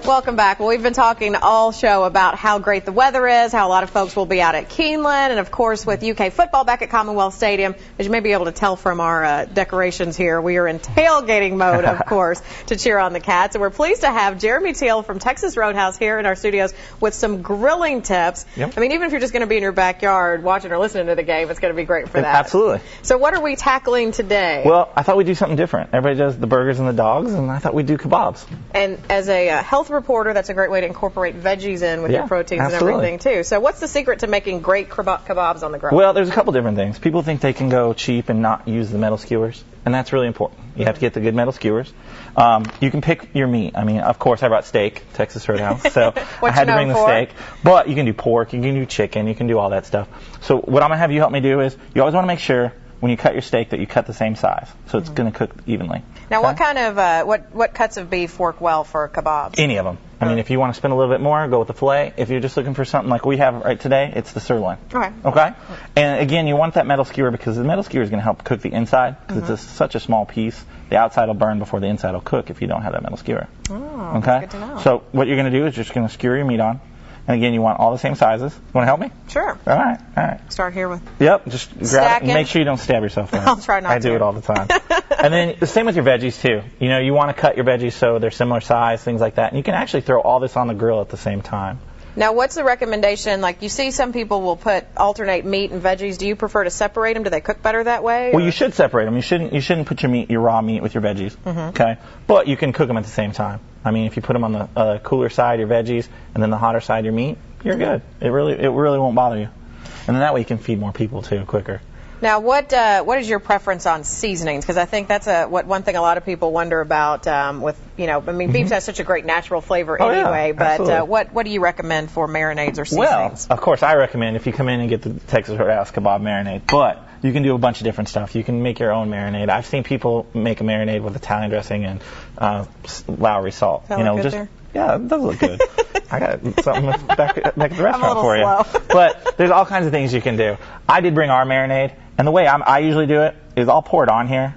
Welcome back. Well, we've been talking all show about how great the weather is, how a lot of folks will be out at Keeneland, and of course with UK football back at Commonwealth Stadium. As you may be able to tell from our decorations here, we are in tailgating mode, of course, to cheer on the Cats. And we're pleased to have Jeremy Teal from Texas Roadhouse here in our studios with some grilling tips. Yep. I mean, even if you're just going to be in your backyard watching or listening to the game, it's going to be great for that. Absolutely. So what are we tackling today? Well, I thought we'd do something different. Everybody does the burgers and the dogs, and I thought we'd do kebabs. And as a health reporter, that's a great way to incorporate veggies in with your proteins absolutely. and everything too. So what's the secret to making great kebabs on the grill? Well, there's a couple different things. People think they can go cheap and not use the metal skewers, and that's really important. You have to get the good metal skewers. You can pick your meat. I mean, of course, I brought steak, Texas Roadhouse, so I had to bring the steak. But you can do pork, you can do chicken, you can do all that stuff. So what I'm going to have you help me do is you always want to make sure when you cut your steak that you cut the same size, so it's going to cook evenly. Now, what kind of what cuts of beef work well for kebabs? Any of them. I mean, if you want to spend a little bit more, go with the filet. If you're just looking for something like we have right today, it's the sirloin. Okay? And again, you want that metal skewer because the metal skewer is going to help cook the inside because it's such a small piece. The outside will burn before the inside will cook if you don't have that metal skewer. Oh, okay? Good to know. So what you're going to do is just going to skewer your meat on. And again, you want all the same sizes. You want to help me? Sure. All right. Start here with. Yep, just grab it and make sure you don't stab yourself there. I'll try not to. I do it all the time. And then the same with your veggies too. You know, you want to cut your veggies so they're similar size, things like that. And you can actually throw all this on the grill at the same time. Now, what's the recommendation? Like, you see some people will alternate meat and veggies. Do you prefer to separate them? Do they cook better that way? Well, you should separate them. You shouldn't put your raw meat with your veggies. Okay, but you can cook them at the same time. I mean, if you put them on the cooler side, your veggies, and then the hotter side, your meat, you're good. It really won't bother you. And then that way you can feed more people too quicker. Now, what is your preference on seasonings? Because I think that's one thing a lot of people wonder about with, beef has such a great natural flavor anyway, but what do you recommend for marinades or seasonings? Well, of course, I recommend if you come in and get the Texas Roadhouse kebab marinade, but you can do a bunch of different stuff. You can make your own marinade. I've seen people make a marinade with Italian dressing and Lowry salt. Yeah, it does look good. I got something back at the restaurant for you. But there's all kinds of things you can do. I did bring our marinade, and the way I usually do it is I'll pour it on here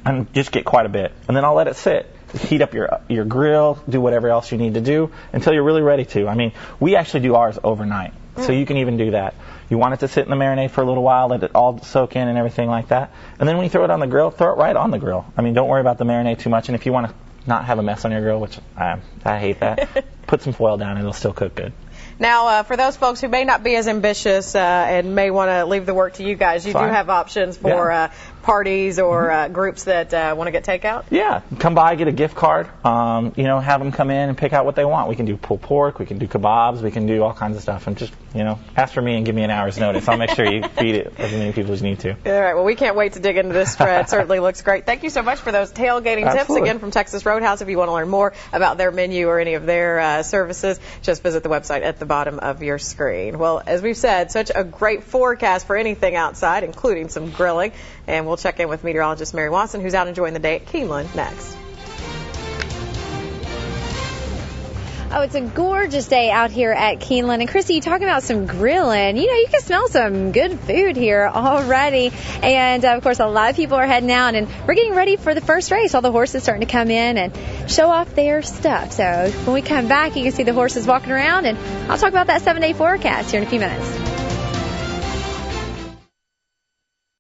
and just get quite a bit, and then I'll let it sit. Heat up your grill, do whatever else you need to do until you're really ready to. I mean, we actually do ours overnight, so you can even do that. You want it to sit in the marinade for a little while, let it all soak in and everything like that. And then when you throw it on the grill, throw it right on the grill. I mean, don't worry about the marinade too much, and if you want to not have a mess on your grill, which I hate that, put some foil down and it'll still cook good. Now, for those folks who may not be as ambitious and may want to leave the work to you guys, you do have options for parties or groups that want to get takeout? Yeah. Come by, get a gift card, have them come in and pick out what they want. We can do pulled pork, we can do kebabs, we can do all kinds of stuff. And just, ask for me and give me an hour's notice. I'll make sure you feed it as many people as you need to. All right. Well, we can't wait to dig into this spread. It certainly looks great. Thank you so much for those tailgating tips again from Texas Roadhouse. If you want to learn more about their menu or any of their services, just visit the website at the bottom of your screen. Well, as we've said, such a great forecast for anything outside, including some grilling. And we'll check in with meteorologist Mary Watson, who's out enjoying the day at Keeneland, next. Oh, it's a gorgeous day out here at Keeneland. And Christy, you talking about some grilling. You can smell some good food here already. And, of course, a lot of people are heading out, and we're getting ready for the first race. All the horses starting to come in and show off their stuff. So when we come back, you can see the horses walking around, and I'll talk about that 7-day forecast here in a few minutes.